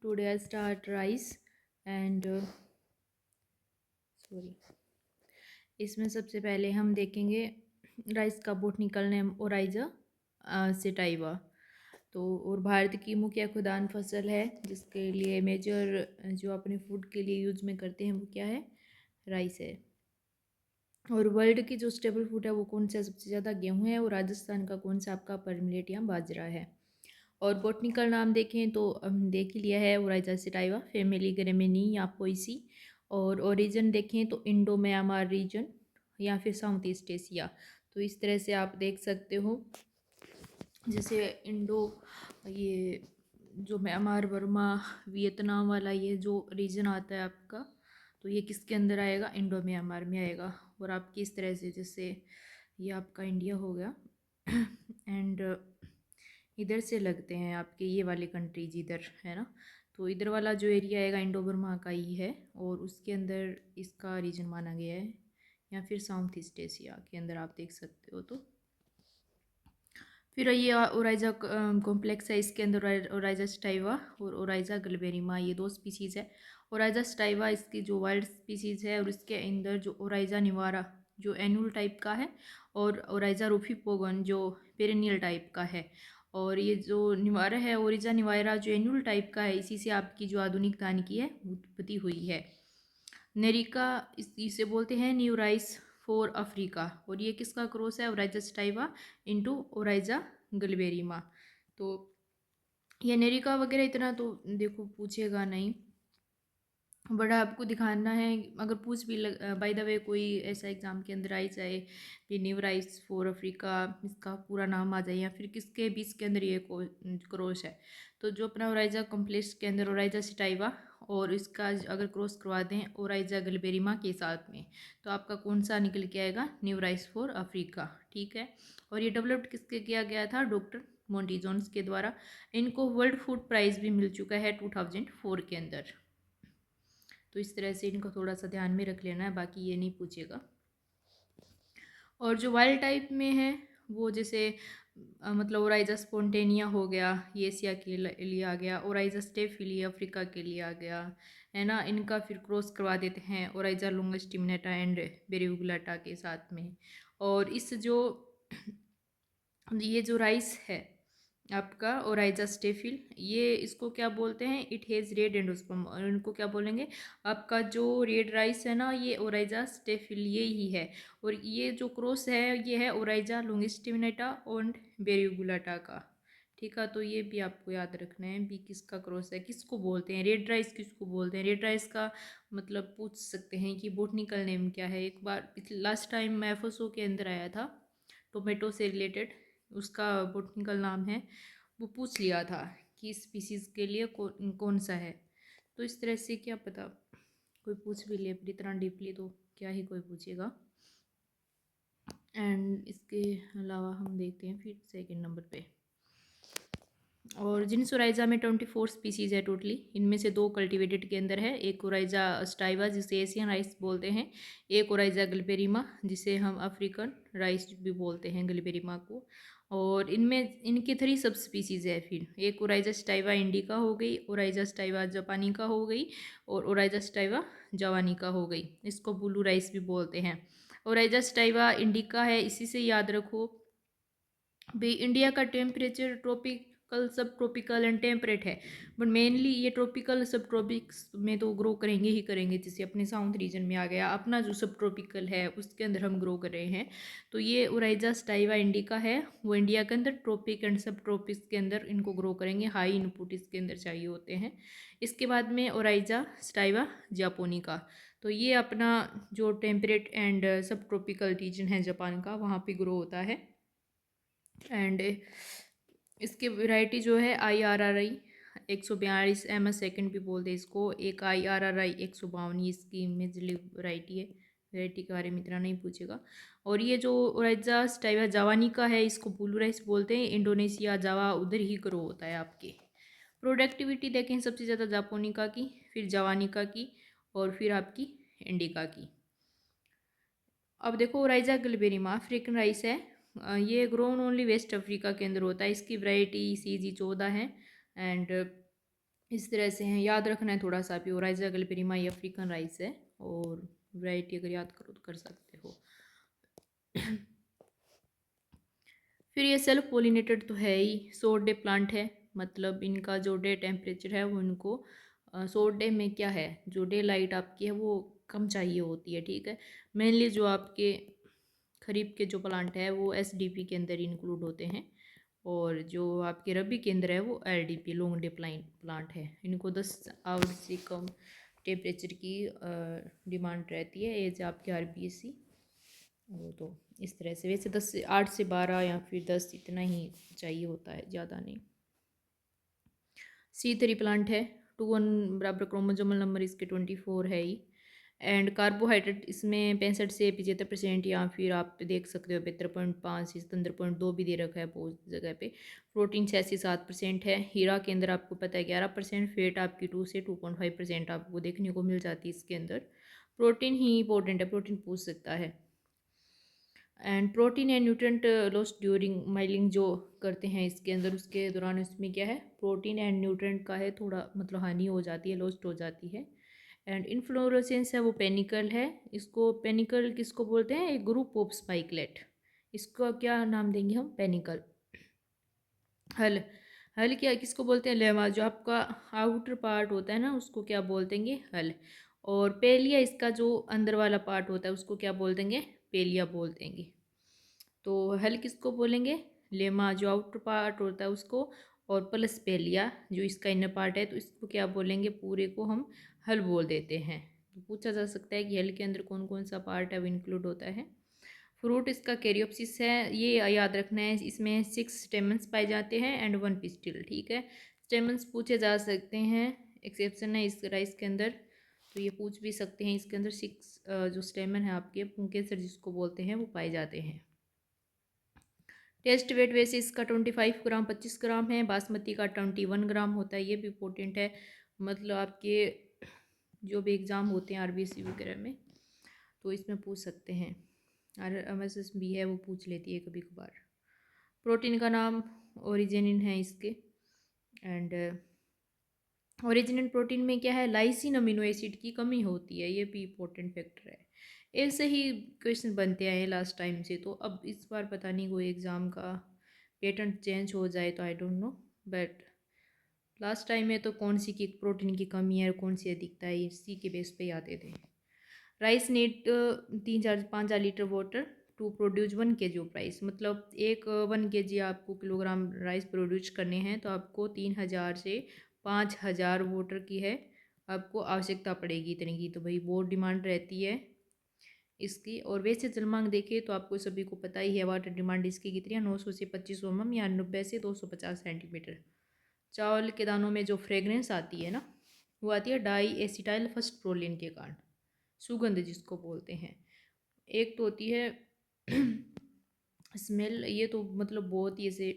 Today I start rice and sorry इसमें सबसे पहले हम देखेंगे राइस का बोटनिकल नेम ओराइजा सेटाइवा। तो और भारत की मुख्य खुदान फसल है जिसके लिए मेजर जो अपने फूड के लिए यूज में करते हैं वो क्या है, राइस है। और वर्ल्ड की जो स्टेबल फूड है वो कौन सा सबसे ज़्यादा, गेहूँ है। और राजस्थान का कौन सा आपका परमिलेट या बाजरा है। और बॉटनिकल नाम देखें तो हम देख ही लिया है, ओराइजा सेटाइवा, फैमिली ग्रेमिनी या पोइसी। और ओरिजिन देखें तो इंडो म्यांमार रीजन या फिर साउथ ईस्ट एशिया। तो इस तरह से आप देख सकते हो, जैसे इंडो, ये जो म्यांमार बर्मा वियतनाम वाला ये जो रीजन आता है आपका, तो ये किसके अंदर आएगा, इंडो म्यांमार में आएगा। और आपकी इस तरह से, जैसे ये आपका इंडिया हो गया एंड इधर से लगते हैं आपके ये वाले कंट्रीज इधर है ना। तो इधर वाला जो एरिया आएगा इंडो बर्मा का ही है और उसके अंदर इसका रीजन माना गया है, या फिर साउथ ईस्ट एशिया के अंदर आप देख सकते हो। तो फिर ये ओराइजा कॉम्प्लेक्स है, इसके अंदर ओराइजा स्टाइवा और ओराइजा गलबेरिमा, ये दो स्पीसीज़ है। ओराइजा स्टाइवा इसकी जो वाइल्ड स्पीसीज़ है और इसके अंदर जो ओराइजा निवारा जो एनुअल टाइप का है और ओराइजा रूफीपोगन जो पेरेनियल टाइप का है। और ये जो निवारा है, ओरिजा निवारा जो एनुअल टाइप का है, इसी से आपकी जो आधुनिक दान की है उत्पत्ति हुई है। नेरिका इसे बोलते हैं न्यू राइस फॉर अफ्रीका। और ये किसका क्रॉस है, ओराइजा स्टाइवा इंटू ओराइजा गलबेरिमा। तो ये नेरिका वगैरह इतना तो देखो पूछेगा नहीं, बड़ा आपको दिखाना है। अगर पूछ भी बाय द वे कोई ऐसा एग्जाम के अंदर आई जाए कि न्यू राइस फॉर अफ्रीका, इसका पूरा नाम आ जाए या फिर किसके बीच के अंदर ये क्रॉस है, तो जो अपना ओराइजा कॉम्प्लेक्स के अंदर ओराइजा सिटाइवा और इसका अगर क्रॉस करवा दें ओराइजा गलबेरिमा के साथ में, तो आपका कौन सा निकल के आएगा, न्यू राइस फॉर अफ्रीका। ठीक है। और ये डेवलप्ड किसके किया गया था, डॉक्टर मोंटी जोन्स के द्वारा। इनको वर्ल्ड फूड प्राइज भी मिल चुका है 2004 के अंदर। तो इस तरह से इनको थोड़ा सा ध्यान में रख लेना है, बाकी ये नहीं पूछेगा। और जो वाइल्ड टाइप में है वो जैसे मतलब ओराइजा स्पोंटेनिया हो गया, ये एशिया के लिए आ गया। ओराइजा स्टेफिली अफ्रीका के लिए आ गया, है ना। इनका फिर क्रॉस करवा देते हैं ओराइजा लॉन्गिस्टिमिनेटा एंड बेरिउगुलाटा के साथ में। और इस जो ये जो राइस है आपका ओराइजा स्टेफिल, ये इसको क्या बोलते हैं, इट हैज़ रेड एंडोस्पर्म। और इनको क्या बोलेंगे, आपका जो रेड राइस है ना, ये ओराइजा स्टेफिल ये ही है। और ये जो क्रॉस है ये है ओराइजा लॉन्गिस्टिमिनेटा और बेरिउगुलाटा का। ठीक है, तो ये भी आपको याद रखना है, भी किसका क्रॉस है, किसको बोलते हैं रेड राइस, किसको बोलते हैं रेड राइस का मतलब पूछ सकते हैं कि बोटनिकल नेम क्या है। एक बार लास्ट टाइम एफओसओ के अंदर आया था टोमेटो से रिलेटेड, उसका बोटनिकल नाम है, वो पूछ लिया था कि स्पीसीज़ के लिए कौन सा है। तो इस तरह से क्या पता कोई पूछ भी ले इतना डीपली, तो क्या ही कोई पूछेगा। एंड इसके अलावा हम देखते हैं फिर सेकंड नंबर पे। और जिनस ओराइजा में 24 स्पीसीज़ है टोटली, इनमें से 2 कल्टिवेटेड के अंदर है। एक ओराइजा स्टाइवा जिसे एशियन राइस बोलते हैं, एक ओराइजा गलबेरिमा जिसे हम अफ्रीकन राइस भी बोलते हैं गलबेरिमा को। और इनमें इनके 3 सब स्पीसीज़ है। फिर एक ओराइजा स्टाइवा इंडिका हो गई, ओराइजा स्टाइवा जापानिका हो गई और ओराइजा स्टाइवा जवानिका हो गई। इसको ब्लू राइस भी बोलते हैं। ओराइजा स्टाइवा इंडिका है, इसी से याद रखो भाई इंडिया का टेम्परेचर ट्रॉपिकल सब ट्रॉपिकल एंड टेम्परेट है, बट मेनली ये ट्रॉपिकल सब ट्रॉपिक्स में तो ग्रो करेंगे ही करेंगे। जैसे अपने साउथ रीजन में आ गया अपना जो सब ट्रॉपिकल है उसके अंदर हम ग्रो कर रहे हैं। तो ये ओराइजा स्टाइवा इंडिका है, वो इंडिया के अंदर ट्रॉपिक एंड सब ट्रॉपिक्स के अंदर इनको ग्रो करेंगे, हाई इनपुट इसके अंदर चाहिए होते हैं। इसके बाद में ओराइजा स्टाइवा जापोनिका, तो ये अपना जो टेम्परेट एंड सब ट्रॉपिकल रीजन है जापान का, वहाँ पे ग्रो होता है। एंड इसकी वैरायटी जो है IRRI 142 MS सेकेंड भी बोलते हैं इसको, एक IRRI 152, ये इसकी मेजरली वैरायटी है। वैरायटी के बारे में इतना नहीं पूछेगा। और ये जो ओराइजा स्टाइवा जावानिका है, इसको ब्लू राइस बोलते हैं, इंडोनेशिया जावा उधर ही ग्रो होता है आपके। प्रोडक्टिविटी देखें सबसे ज़्यादा जापोनिका की, फिर जवानिका की और फिर आपकी इंडिका की। अब देखो ओराइजा गलबेरिमा अफ्रीकन राइस है, ये ग्रोन ओनली वेस्ट अफ्रीका के अंदर होता है। इसकी वैरायटी CG14 है एंड इस तरह से हैं, याद रखना है थोड़ा सा भी। ओराइजा गलबेरिमा ये अफ्रीकन राइस है, और वैरायटी अगर याद करो तो कर सकते हो। फिर ये सेल्फ पोलिनेटेड तो है ही, शॉर्ट डे प्लांट है, मतलब इनका जो डे टेम्परेचर है वो इनको शॉर्ट डे में क्या है, जो डे लाइट आपकी है वो कम चाहिए होती है, ठीक है। मेनली जो आपके खरीफ के जो प्लांट है वो एसडीपी के अंदर इंक्लूड होते हैं, और जो आपके रबी के अंदर है वो एलडीपी लॉन्ग डे प्लांट है। इनको 10 आवर से कम टेम्परेचर की डिमांड रहती है, एज आपके आरबीएससी। वो तो इस तरह से, वैसे 8 से 12 या फिर 10 इतना ही चाहिए होता है, ज़्यादा नहीं। C3 प्लांट है, 2 1 बराबर क्रोमोजोमल नंबर इसके 24 है ही। एंड कार्बोहाइड्रेट इसमें 65 से 75% या फिर आप देख सकते हो 72.5 से 77.2 भी दे रखा है बहुत जगह पे। प्रोटीन 6 से 7% है। हीरा के अंदर आपको पता है 11%। फेट आपकी 2 से 2.5% आपको देखने को मिल जाती है इसके अंदर। प्रोटीन ही इंपॉर्टेंट है, प्रोटीन पूछ सकता है। And protein and nutrient loss during milling जो करते हैं इसके अंदर, उसके दौरान इसमें क्या है, प्रोटीन एंड न्यूट्रेंट का है थोड़ा मतलब हानि हो जाती है, लॉस्ट हो जाती है। एंड इन्फ्लोरेसेंस है वो पेनिकल है। इसको पेनिकल किसको बोलते हैं, एक ग्रुप ऑफ स्पाइकलेट। इसको क्या नाम देंगे हम, पेनिकल। हल, हल क्या किसको बोलते हैं, लेमा, जो आपका आउटर पार्ट होता है ना उसको क्या बोल देंगे, हल। और पेलिया इसका जो अंदर वाला पार्ट होता है उसको क्या बोल देंगे, पेलिया बोल देंगे। तो हल किसको बोलेंगे, लेमा जो आउटर पार्ट होता है उसको, और प्लस पेलिया जो इसका इनर पार्ट है, तो इसको क्या बोलेंगे, पूरे को हम हल बोल देते हैं। तो पूछा जा सकता है कि हल के अंदर कौन कौन सा पार्ट है वो इंक्लूड होता है। फ्रूट इसका कैरियोप्सिस है, ये याद रखना है। इसमें 6 स्टेमन्स पाए जाते हैं एंड 1 पिस्टिल, ठीक है। स्टेमन्स पूछे जा सकते हैं, एक्सेप्शन है इस राइस के अंदर, तो ये पूछ भी सकते हैं। इसके अंदर 6 जो स्टेमन है आपके पुंकेसर जिसको बोलते हैं वो पाए जाते हैं। टेस्ट वेट वैसे इसका 25 ग्राम 25 ग्राम है, बासमती का 21 ग्राम होता है, ये भी इम्पोर्टेंट है। मतलब आपके जो भी एग्ज़ाम होते हैं आरबीएससी वगैरह में, तो इसमें पूछ सकते हैं। और एमएसएस भी है वो पूछ लेती है कभी कभार। प्रोटीन का नाम ओरिजिनिन है इसके। एंड ओरिजिनल प्रोटीन में क्या है, लाइसिन अमीनो एसिड की कमी होती है, ये भी इम्पोर्टेंट फैक्टर है। ऐसे ही क्वेश्चन बनते आए हैं लास्ट टाइम से, तो अब इस बार पता नहीं कोई एग्ज़ाम का पैटर्न चेंज हो जाए तो I don't know, but last time में तो कौन सी की प्रोटीन की कमी है और कौन सी अधिकता है इसी के बेस पे ही आते थे। Rice need 3 4 5 4 litre water to produce 1 kg of rice, मतलब एक 1 kg आपको किलोग्राम राइस प्रोड्यूस करने हैं तो आपको 3,000 से 5,000 वाटर की है आपको आवश्यकता पड़ेगी इतनी की, तो भाई बहुत डिमांड रहती है इसकी। और वैसे जलमांग देखें तो आपको सभी को पता ही है वाटर डिमांड इसकी कितनी है, 900 से 2500 mm या 90 से 250 सेंटीमीटर। चावल के दानों में जो फ्रेगरेंस आती है ना, वो आती है डाई एसिटाइल फर्स्ट प्रोलिन के कारण, सुगंध जिसको बोलते हैं। एक तो होती है स्मेल, ये तो मतलब बहुत ही ऐसे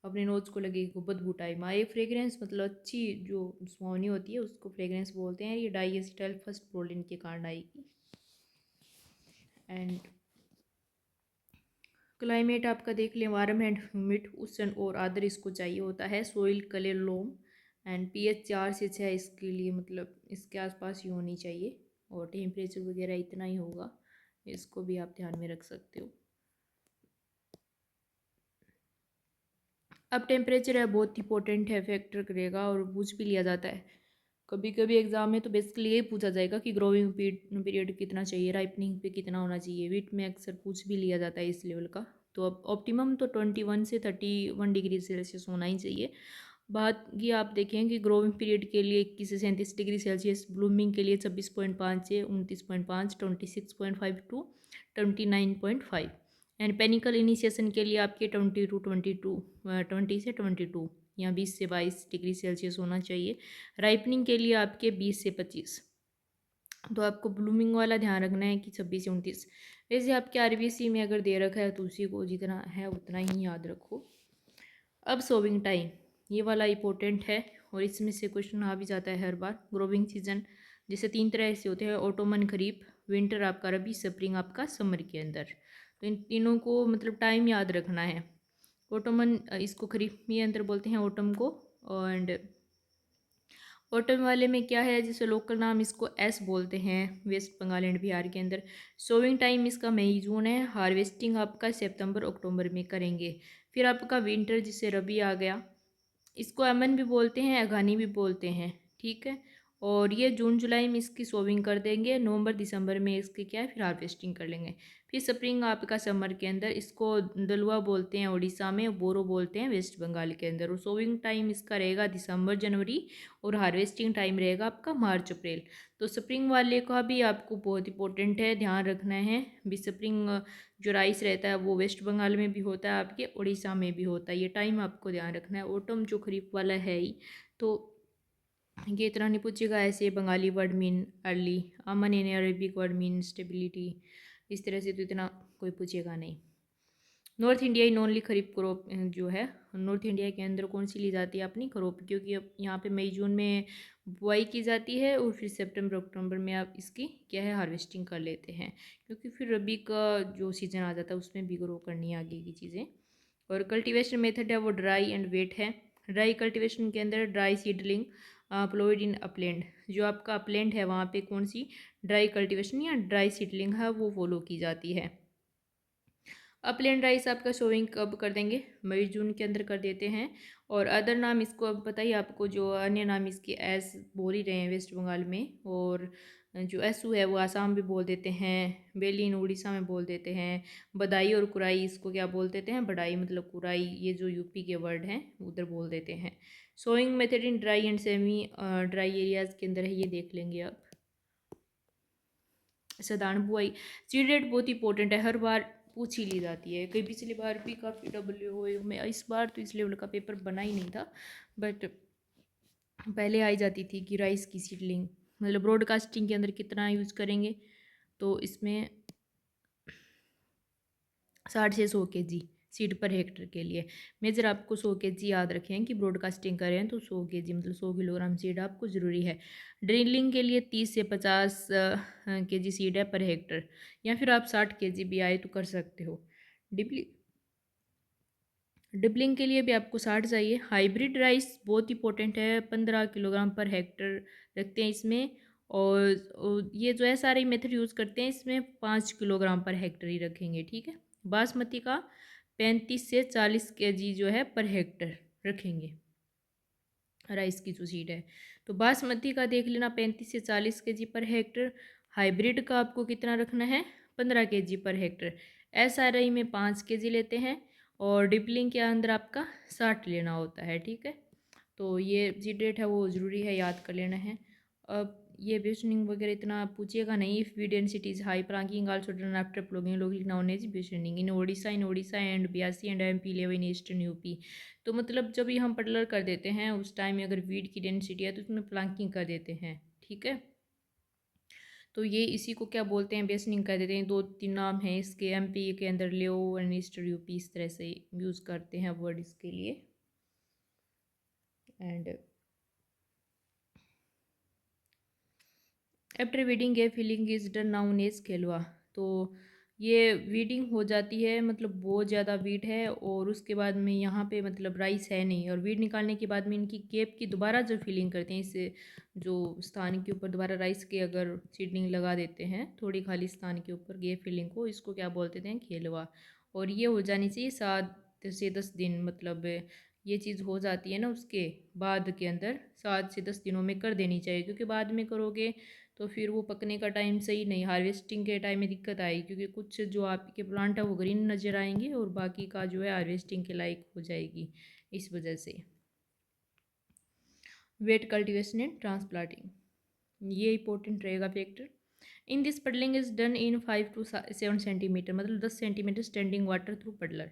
अपने नोज को लगे बदबू टाइप। ये फ्रेग्रेंस मतलब अच्छी जो सुहावनी होती है उसको फ्रेग्रेंस बोलते हैं, ये डाई एसिटाइल फर्स्ट प्रोलिन के कारण आएगी। एंड क्लाइमेट आपका देख लें, वार्म एंड ह्यूमिड, उष्ण और आर्द्र इसको चाहिए होता है। Soil colour loam and pH 4 से 6 इसके लिए मतलब इसके आसपास ही होनी चाहिए, और टेम्परेचर वगैरह इतना ही होगा, इसको भी आप ध्यान में रख सकते हो। अब टेम्परेचर है बहुत इंपॉर्टेंट है, फैक्टर करेगा और पूछ भी लिया जाता है कभी कभी एग्जाम में, तो बेसिकली यही पूछा जाएगा कि ग्रोइंग पीरियड कितना चाहिए, राइपनिंग पे कितना होना चाहिए, वीट में अक्सर पूछ भी लिया जाता है इस लेवल का। तो अब ऑप्टिमम तो 21 से 31 डिग्री सेल्सियस होना ही चाहिए। बात ये आप देखें कि ग्रोइंग पीरियड के लिए 21 से 37 डिग्री सेल्सियस, ब्लूमिंग के लिए 26.5 से 29.5, 26.5 to 29.5, एंड पेनिकल इनिशिएशन के लिए आपके 20 से 22 या 20 से 22 डिग्री सेल्सियस होना चाहिए। राइपनिंग के लिए आपके 20 से 25। तो आपको ब्लूमिंग वाला ध्यान रखना है कि 26 से 29। वैसे आपके आरबीसी में अगर दे रखा है तो उसी को जितना है उतना ही याद रखो। अब सोविंग टाइम, ये वाला इंपॉर्टेंट है और इसमें से क्वेश्चन आ भी जाता है हर बार। ग्रोविंग सीजन जैसे 3 तरह से होते हैं, ऑटोमन खरीफ, विंटर आपका रबी, स्प्रिंग आपका समर के अंदर। तो इन तीनों को मतलब टाइम याद रखना है। ऑटोमन इसको खरीफ के अंदर बोलते हैं ऑटम को, एंड ऑटम वाले में क्या है, जैसे लोकल नाम इसको एस बोलते हैं वेस्ट बंगाल एंड बिहार के अंदर। सोविंग टाइम इसका मई जून है। हार्वेस्टिंग आपका सितंबर अक्टूबर में करेंगे। फिर आपका विंटर जिसे रबी आ गया, इसको अमन भी बोलते हैं, अगानी भी बोलते हैं, ठीक है। और ये जून जुलाई में इसकी सोविंग कर देंगे, नवंबर दिसंबर में इसकी क्या है फिर हार्वेस्टिंग कर लेंगे। फिर स्प्रिंग आपका समर के अंदर, इसको दलुआ बोलते हैं उड़ीसा में, बोरो बोलते हैं वेस्ट बंगाल के अंदर। और सोविंग टाइम इसका रहेगा दिसंबर जनवरी, और हार्वेस्टिंग टाइम रहेगा आपका मार्च अप्रैल। तो स्प्रिंग वाले का भी आपको बहुत इंपॉर्टेंट है, ध्यान रखना है भी। स्प्रिंग जो राइस रहता है वो वेस्ट बंगाल में भी होता है, आपके उड़ीसा में भी होता है, ये टाइम आपको ध्यान रखना है। ऑटम जो खरीफ वाला है ही, तो ये इतना नहीं पूछेगा। ऐसे बंगाली वर्ड मीन अर्ली, अमन इन अरेबिक वर्ड मीन स्टेबिलिटी, इस तरह से तो इतना कोई पूछेगा नहीं। North India in only kharif crop जो है, नॉर्थ इंडिया के अंदर कौन सी ली जाती है अपनी क्रॉप, क्योंकि अब यहाँ पे मई जून में बुआई की जाती है, और फिर सितंबर अक्टूबर में आप इसकी क्या है हार्वेस्टिंग कर लेते हैं, क्योंकि फिर रबी का जो सीज़न आ जाता है उसमें भी ग्रो करनी है आगे की चीज़ें। और कल्टीवेशन मेथड है वो ड्राई एंड वेट है। ड्राई कल्टीवेशन के अंदर ड्राई सीडलिंग प्लोइड इन अपलैंड, जो आपका अपलैंड है वहाँ पे कौन सी ड्राई कल्टीवेशन या ड्राई सीडलिंग है वो फॉलो की जाती है। अपलैंड राइस आपका सोइंग कब कर देंगे, मई जून के अंदर कर देते हैं। और अदर नाम इसको अब बताइए आपको, जो अन्य नाम इसके एस बोल ही रहे हैं वेस्ट बंगाल में, और जो एसू है वो आसाम भी बोल देते हैं, बेलिन उड़ीसा में बोल देते हैं, बदाई और कुराई इसको क्या बोल देते हैं, बडाई मतलब कुराई, ये जो यूपी के वर्ड हैं उधर बोल देते हैं। Sowing method in dry and semi dry areas के अंदर है, ये देख लेंगे आप। साधारण बुआई, सीड रेट बहुत इंपॉर्टेंट है, हर बार पूछ ही ली जाती है, कई पिछली बार भी काफ़ी डब्ल्यू में, इस बार तो इस लेवल का पेपर बना ही नहीं था, बट पहले आई जाती थी कि राइस की सीडलिंग मतलब ब्रॉडकास्टिंग के अंदर कितना यूज़ करेंगे, तो इसमें 60 से 100 kg सीड पर हेक्टर के लिए। मेजर आपको 100 kg याद रखें कि ब्रॉडकास्टिंग कर रहे हैं तो 100 kg मतलब 100 किलोग्राम सीड आपको ज़रूरी है। ड्रिलिंग के लिए 30 से 50 kg सीड है पर हेक्टर, या फिर आप 60 kg भी आए तो कर सकते हो। डिपली डिपलिंग के लिए भी आपको 60 चाहिए। हाइब्रिड राइस बहुत इंपॉर्टेंट है, 15 किलोग्राम पर हेक्टर रखते हैं इसमें। और ये जो है सारे मेथड यूज़ करते हैं इसमें 5 किलोग्राम पर हेक्टर ही रखेंगे, ठीक है। बासमती का 35 से 40 kg जो है पर हेक्टर रखेंगे, राइस की जो सीड है। तो बासमती का देख लेना 35 से 40 kg पर हेक्टर। हाइब्रिड का आपको कितना रखना है, 15 kg पर हेक्टर। SRI में 5 kg लेते हैं, और डिपलिंग के अंदर आपका 60 लेना होता है, ठीक है। तो ये सीड रेट है वो ज़रूरी है, याद कर लेना है। अब ये बेशनिंग वगैरह इतना पूछिएगा नहीं। If we density is high planking also done after ploughing, लोग लिखना होने इज बेशनिंग इन ओडिशा एंड बियासी एंड MP लेव इन ईस्टर्न यूपी। तो मतलब जब ये हम पडलर कर देते हैं उस टाइम में अगर वीड की डेंसिटी है तो उसमें प्लांकिंग कर देते हैं, ठीक है। तो ये इसी को क्या बोलते हैं, बेसनिंग कर देते हैं। 2-3 नाम हैं इसके, MP के अंदर लेव एंड ईस्टर्न यूपी इस तरह से यूज़ करते हैं वर्ड इसके लिए। And after weeding a feeling is done known as खेलवा। तो ये वीडिंग हो जाती है, मतलब बहुत ज़्यादा वीड है, और उसके बाद में यहाँ पे मतलब राइस है नहीं, और वीड निकालने के बाद में इनकी केप की दोबारा जो फीलिंग करते हैं, इससे जो स्थान के ऊपर दोबारा राइस के अगर सीडलिंग लगा देते हैं थोड़ी खाली स्थान के ऊपर गेप फीलिंग को, इसको क्या बोलते हैं, खेलवा। और ये हो जानी चाहिए 7 से 10 दिन, मतलब ये चीज़ हो जाती है ना उसके बाद के अंदर 7 से 10 दिनों में कर देनी चाहिए, क्योंकि बाद में करोगे तो फिर वो पकने का टाइम सही नहीं, हार्वेस्टिंग के टाइम में दिक्कत आएगी, क्योंकि कुछ जो आपके प्लांट है वो ग्रीन नज़र आएंगे और बाकी का जो है हार्वेस्टिंग के लायक हो जाएगी, इस वजह से। वेट कल्टीवेशन एंड ट्रांसप्लांटिंग ये इंपॉर्टेंट रहेगा factor. In this puddling is done in 5 to 7 centimetre, मतलब 10 सेंटीमीटर स्टैंडिंग वाटर थ्रू पडलर।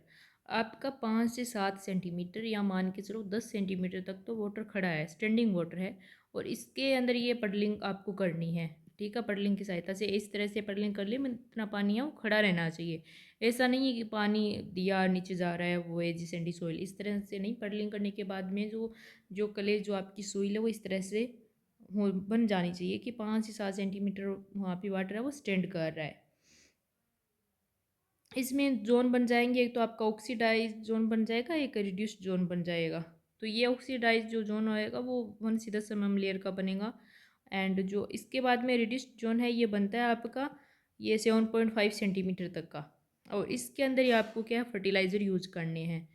आपका 5 से 7 सेंटीमीटर, या मान के चलो 10 सेंटीमीटर तक तो वाटर खड़ा है, स्टैंडिंग वाटर है, और इसके अंदर ये पडलिंग आपको करनी है, ठीक है। पडलिंग की सहायता से इस तरह से पडलिंग कर ली, इतना पानी है वो खड़ा रहना चाहिए। ऐसा नहीं है कि पानी दिया नीचे जा रहा है वो एजी सैंडी सोइल, इस तरह से नहीं। पडलिंग करने के बाद में जो जो कले जो आपकी सोइल है वो इस तरह से हो बन जानी चाहिए कि 5 से 7 सेंटीमीटर वहाँ पे वाटर है वो स्टैंड कर रहा है। इसमें जोन बन जाएंगे, एक तो आपका ऑक्सीडाइज जोन बन जाएगा, एक रिड्यूस्ड जोन बन जाएगा। तो ये ऑक्सीडाइज जो जोन होएगा वो 1 से 10 mm लेयर का बनेगा। एंड जो इसके बाद में रिड्यूस्ड जोन है ये बनता है आपका ये 7.5 सेंटीमीटर तक का। और इसके अंदर ही आपको क्या है फर्टिलाइज़र यूज करने हैं,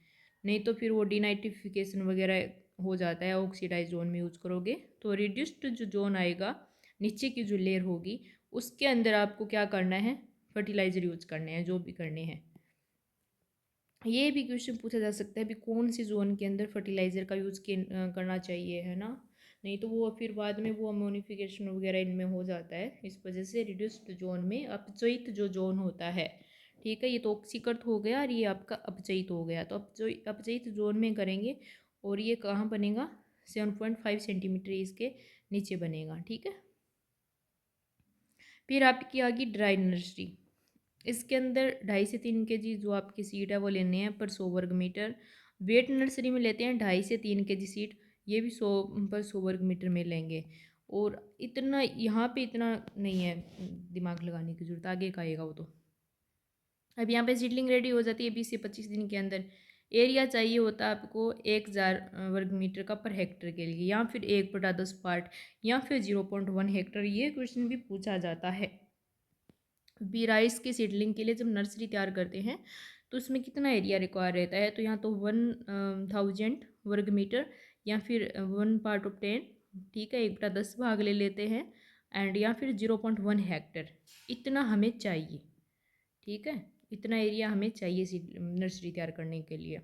नहीं तो फिर वो डिनाइट्रिफिकेशन वगैरह हो जाता है ऑक्सीडाइज जोन में यूज करोगे। तो रिड्यूस्ड जो जोन आएगा नीचे की जो लेयर होगी उसके अंदर आपको क्या करना है फर्टिलाइज़र यूज करने हैं जो भी करने हैं। ये भी क्वेश्चन पूछा जा सकता है भी कौन सी जोन के अंदर फर्टिलाइज़र का यूज़ करना चाहिए, है ना। नहीं तो वो फिर बाद में वो अमोनिफिकेशन वगैरह इनमें हो जाता है, इस वजह से रिड्यूस्ड जोन में अपचयित जो जोन होता है, ठीक है, ये तो ऑक्सीकृत हो गया और ये आपका अपचयित हो गया। तो अपचयित जोन में करेंगे और ये कहाँ बनेगा 7.5 सेंटीमीटर इसके नीचे बनेगा, ठीक है। फिर आपकी आ गई ड्राई नर्सरी। इसके अंदर 2.5 से 3 kg जो आपकी सीड है वो लेने हैं पर 100 वर्ग मीटर। वेट नर्सरी में लेते हैं 2.5 से 3 kg सीड, ये भी 100 पर 100 वर्ग मीटर में लेंगे। और इतना यहाँ पे इतना नहीं है दिमाग लगाने की जरूरत, आगे का आएगा वो तो। अब यहाँ पे सीडलिंग रेडी हो जाती है 20 से 25 दिन के अंदर। एरिया चाहिए होता है आपको 1000 वर्ग मीटर का पर हेक्टर के लिए, या फिर 1/10 पार्ट, या फिर 0.1 हेक्टर। ये क्वेश्चन भी पूछा जाता है। बी राइस की सीडलिंग के लिए जब नर्सरी तैयार करते हैं तो उसमें कितना एरिया रिक्वायर रहता है, तो यहाँ तो 1000 वर्ग मीटर या फिर 1/10, ठीक है, 1/10 भाग ले लेते हैं। एंड या फिर 0.1 हेक्टर, इतना हमें चाहिए, ठीक है, इतना एरिया हमें चाहिए सीड नर्सरी तैयार करने के लिए।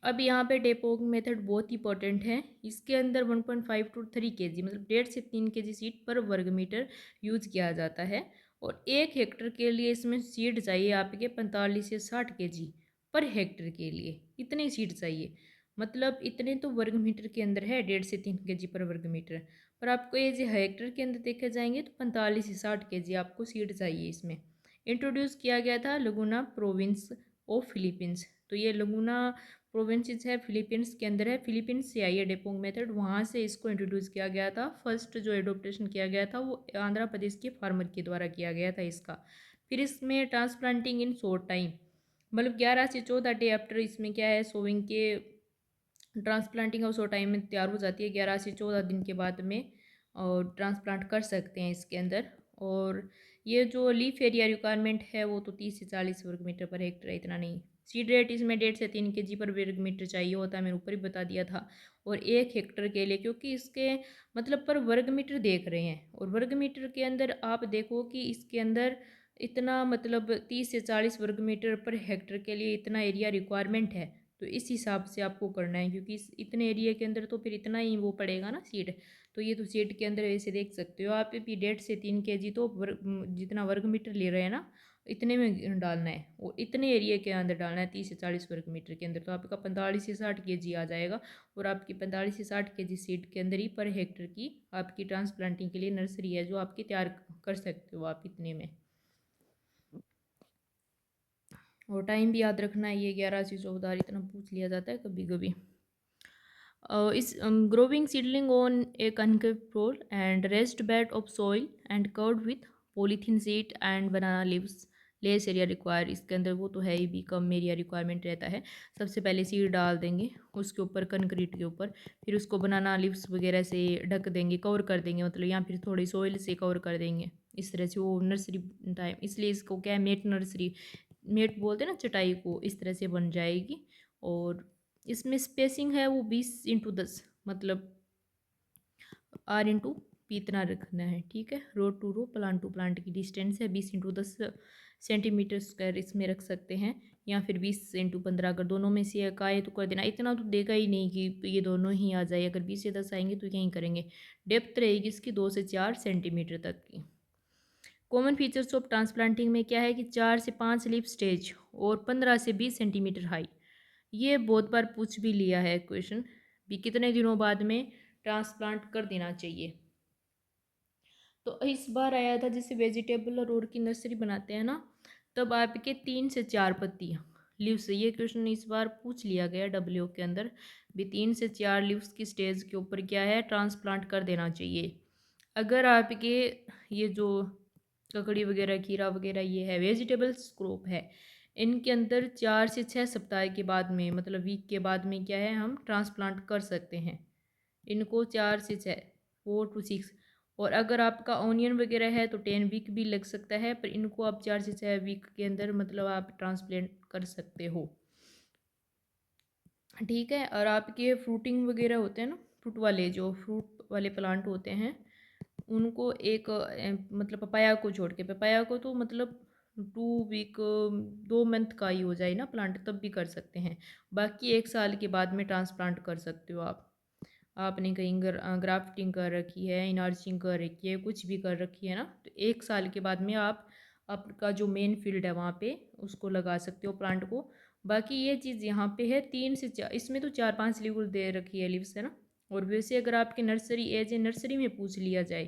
अब यहाँ पे डेपोग मेथड बहुत इंपॉर्टेंट है। इसके अंदर 1.5 to 3 kg मतलब 1.5 से 3 kg सीड पर वर्ग मीटर यूज किया जाता है। और 1 हेक्टर के लिए इसमें सीड चाहिए आपके 45 से 60 kg पर हेक्टर के लिए, इतनी सीड चाहिए। मतलब इतने तो वर्ग मीटर के अंदर है 1.5 से 3 kg पर वर्ग मीटर। पर आपको ये जो हेक्टर के अंदर देखे जाएंगे तो 45 से 60 kg आपको सीड चाहिए इसमें। इंट्रोड्यूस किया गया था लगुना प्रोविंस ऑफ फिलीपींस। तो ये लगुना प्रोविंसेस है फिलीपींस के अंदर है, फिलीपींस से आई है डेपोंग मेथड, वहाँ से इसको इंट्रोड्यूस किया गया था। फर्स्ट जो एडोप्टेशन किया गया था वो आंध्र प्रदेश के फार्मर के द्वारा किया गया था इसका। फिर इसमें ट्रांसप्लांटिंग इन शॉर्ट टाइम, मतलब 11 से 14 डे आफ्टर इसमें क्या है सोविंग के ट्रांसप्लांटिंग और शॉर्ट टाइम में तैयार हो जाती है, 11 से 14 दिन के बाद में और ट्रांसप्लांट कर सकते हैं इसके अंदर। और ये जो लीफ एरिया रिक्वायरमेंट है वो तो 30 से 40 वर्ग मीटर पर हेक्टर है, इतना नहीं। सीड रेट इसमें 1.5 से 3 kg पर वर्ग मीटर चाहिए होता है, मैंने ऊपर ही बता दिया था। और 1 हेक्टर के लिए, क्योंकि इसके मतलब पर वर्ग मीटर देख रहे हैं और वर्ग मीटर के अंदर आप देखो कि इसके अंदर इतना मतलब 30 से 40 वर्ग मीटर पर हेक्टर के लिए इतना एरिया रिक्वायरमेंट है। तो इस हिसाब से आपको करना है, क्योंकि इस इतने एरिया के अंदर तो फिर इतना ही वो पड़ेगा ना सीड। तो ये तो सीड के अंदर ऐसे देख सकते हो आप भी 1.5 से 3 kg तो जितना वर्ग मीटर ले रहे हैं ना इतने में डालना है, और इतने एरिया के अंदर डालना है 30 से 40 वर्ग मीटर के अंदर, तो आपका 45 से 60 kg आ जाएगा। और आपकी 45 से 60 kg सीड के अंदर ही पर हेक्टर की आपकी ट्रांसप्लांटिंग के लिए नर्सरी है जो आपकी तैयार कर सकते हो आप इतने में। और टाइम भी याद रखना है, ये 11 से 14 इतना पूछ लिया जाता है कभी कभी। is growing seedling on a concave floor and raised bed of soil and covered with polythene sheet and banana leaves, less area require. इसके अंदर वो तो है ही भी कम एरिया रिक्वायरमेंट रहता है। सबसे पहले सीड डाल देंगे उसके ऊपर कंक्रीट के ऊपर, फिर उसको बनाना लीव्स वगैरह से ढक देंगे, कवर कर देंगे मतलब, या फिर थोड़ी सॉइल से कवर कर देंगे। इस तरह से वो नर्सरी टाइम, इसलिए इसको क्या है मेट नर्सरी, मेट बोलते हैं ना चटाई को, इस तरह से बन जाएगी। और इसमें स्पेसिंग है वो 20x10, मतलब R/P इतना रखना है, ठीक है। Row to row plant to plant की डिस्टेंस है 20x10 सेंटीमीटर स्क्वायर इसमें रख सकते हैं, या फिर 20x15 अगर दोनों में से एक आए तो कर देना। इतना तो देगा ही नहीं कि ये दोनों ही आ जाए, अगर 20 से 10 आएंगे तो यहीं करेंगे। डेप्थ रहेगी इसकी 2 से 4 सेंटीमीटर तक की। कॉमन फीचर्स ऑफ ट्रांसप्लांटिंग में क्या है कि 4 से 5 लीफ स्टेज और 15 से 20 सेंटीमीटर हाई। ये बहुत बार पूछ भी लिया है क्वेश्चन भी कितने दिनों बाद में ट्रांसप्लांट कर देना चाहिए। तो इस बार आया था जैसे वेजिटेबल और की नर्सरी बनाते हैं ना, तब आपके 3 से 4 पत्तियाँ लीव्स, ये क्वेश्चन इस बार पूछ लिया गया डब्ल्यू के अंदर भी 3 से 4 लीव्स की स्टेज के ऊपर क्या है ट्रांसप्लांट कर देना चाहिए। अगर आपके ये जो ककड़ी वगैरह खीरा वगैरह ये है वेजिटेबल्स क्रॉप है, इनके अंदर 4 से 6 सप्ताह के बाद में, मतलब वीक के बाद में क्या है, हम ट्रांसप्लांट कर सकते हैं इनको। 4 से 6, 4 to 6। और अगर आपका ऑनियन वगैरह है तो 10 वीक भी लग सकता है, पर इनको आप 4 से 6 वीक के अंदर मतलब आप ट्रांसप्लांट कर सकते हो। ठीक है। और आपके फ्रूटिंग वगैरह होते हैं ना, फ्रूट वाले, जो फ्रूट वाले प्लांट होते हैं, उनको एक मतलब पपाया को छोड़ के, पपाया को तो मतलब 2 वीक, 2 मंथ का ही हो जाए ना प्लांट, तब भी कर सकते हैं। बाकी 1 साल के बाद में ट्रांसप्लांट कर सकते हो आप। आपने कहीं ग्राफ्टिंग कर रखी है, इनर्चिंग कर रखी है, कुछ भी कर रखी है ना, तो 1 साल के बाद में आप आपका जो मेन फील्ड है वहाँ पे उसको लगा सकते हो प्लांट को। बाकी ये चीज़ यहाँ पे है 3 से 4, इसमें तो 4-5 लीव दे रखी है, लीव्स है ना। और वैसे अगर आपकी नर्सरी एज ए नर्सरी में पूछ लिया जाए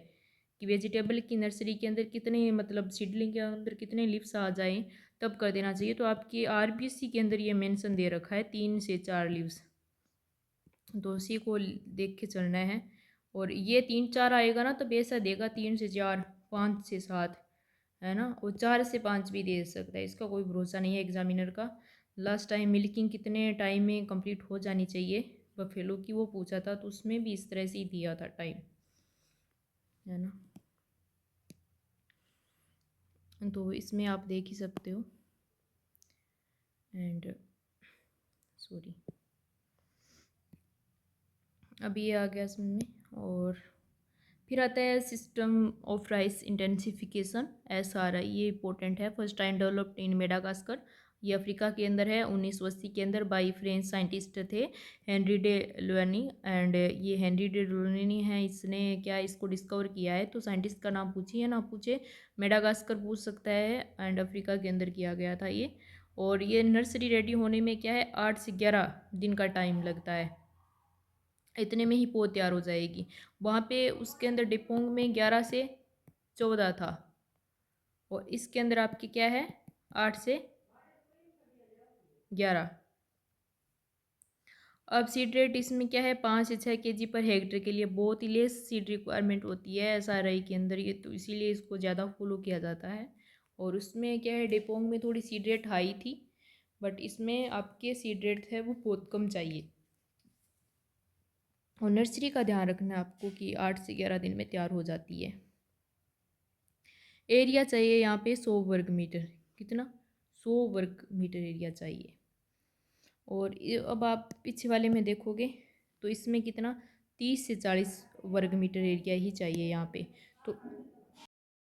कि वेजिटेबल की नर्सरी के अंदर कितने, मतलब सीडलिंग के अंदर कितने लीव्स आ जाएँ तब कर देना चाहिए, तो आपकी आरबीसी के अंदर ये मेंशन दे रखा है 3 से 4 लीव्स। तो उसी को देख के चलना है। और ये 3-4 आएगा ना तब ऐसा देगा 3 से 4, 5 से 7, है ना। और 4 से 5 भी दे सकता है, इसका कोई भरोसा नहीं है एग्जामिनर का। लास्ट टाइम मिल्किंग कितने टाइम में कंप्लीट हो जानी चाहिए बफेलो की, वो पूछा था, तो उसमें भी इस तरह से ही दिया था टाइम, है ना। तो इसमें आप देख ही सकते हो। एंड सॉरी, अभी ये आ गया समझ में। और फिर आता है system of rice intensification, SRI, ये इंपॉर्टेंट है। First time developed in Madagascar, ये अफ्रीका के अंदर है 1980 के अंदर, बाई फ्रेंच साइंटिस्ट थे हेनरी डे लुआनी। एंड ये हेनरी डे लुआनी है, इसने क्या इसको डिस्कवर किया है, तो साइंटिस्ट का नाम पूछिए ना पूछे, मेडागास्कर पूछ सकता है, एंड अफ्रीका के अंदर किया गया था ये। और ये नर्सरी रेडी होने में क्या है, 8 से 11 दिन का टाइम लगता है, इतने में ही पौध तैयार हो जाएगी। वहाँ पे उसके अंदर डिपोंग में 11 से 14 था, और इसके अंदर आपकी क्या है, 8 से 11। अब सीड रेट इसमें क्या है, 5 से 6 kg पर हेक्टेयर के लिए, बहुत ही लेस सीड रिक्वायरमेंट होती है SRI के अंदर ये, तो इसीलिए इसको ज़्यादा फॉलो किया जाता है। और उसमें क्या है, डिपोंग में थोड़ी सीड रेट हाई थी, बट इसमें आपके सीड रेट है वो बहुत कम चाहिए। और नर्सरी का ध्यान रखना है आपको कि 8 से 11 दिन में तैयार हो जाती है। एरिया चाहिए यहाँ पे 100 वर्ग मीटर, कितना, 100 वर्ग मीटर एरिया चाहिए। और अब आप पीछे वाले में देखोगे तो इसमें कितना, 30 से 40 वर्ग मीटर एरिया ही चाहिए यहाँ पे। तो